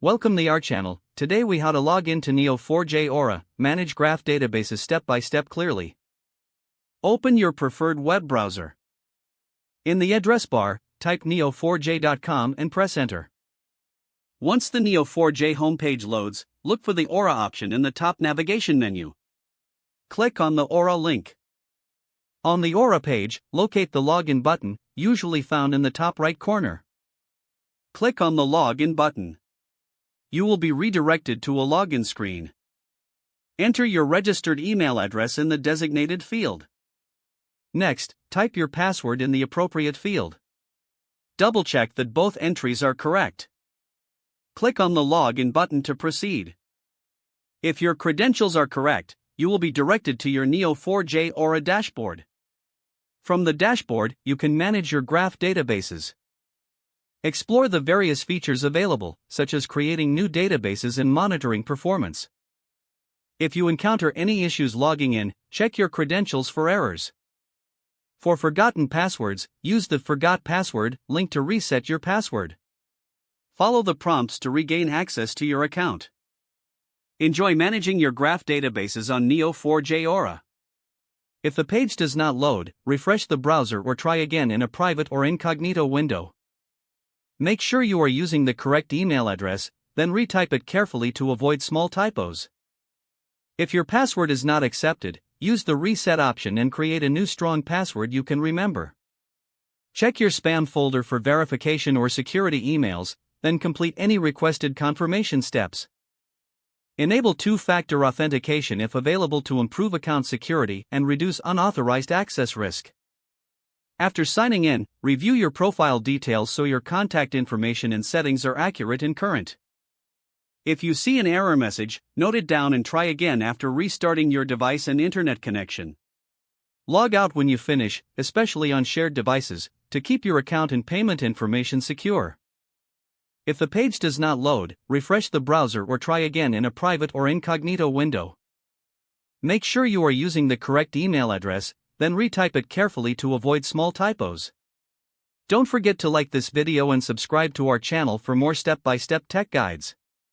Welcome to our channel. Today we how to log into Neo4j Aura, manage graph databases step by step clearly. Open your preferred web browser. In the address bar, type neo4j.com and press enter. Once the Neo4j homepage loads, look for the Aura option in the top navigation menu. Click on the Aura link. On the Aura page, locate the login button, usually found in the top right corner. Click on the login button. You will be redirected to a login screen. Enter your registered email address in the designated field. Next, type your password in the appropriate field. Double-check that both entries are correct. Click on the login button to proceed. If your credentials are correct, you will be directed to your Neo4j Aura dashboard. From the dashboard, you can manage your graph databases. Explore the various features available, such as creating new databases and monitoring performance. If you encounter any issues logging in, check your credentials for errors. For forgotten passwords, use the Forgot Password link to reset your password. Follow the prompts to regain access to your account. Enjoy managing your graph databases on Neo4j Aura. If the page does not load, refresh the browser or try again in a private or incognito window. Make sure you are using the correct email address, then retype it carefully to avoid small typos. If your password is not accepted, use the reset option and create a new strong password you can remember. Check your spam folder for verification or security emails, then complete any requested confirmation steps. Enable two-factor authentication if available to improve account security and reduce unauthorized access risk. After signing in, review your profile details so your contact information and settings are accurate and current. If you see an error message, note it down and try again after restarting your device and internet connection. Log out when you finish, especially on shared devices, to keep your account and payment information secure. If the page does not load, refresh the browser or try again in a private or incognito window. Make sure you are using the correct email address, then retype it carefully to avoid small typos. Don't forget to like this video and subscribe to our channel for more step-by-step tech guides.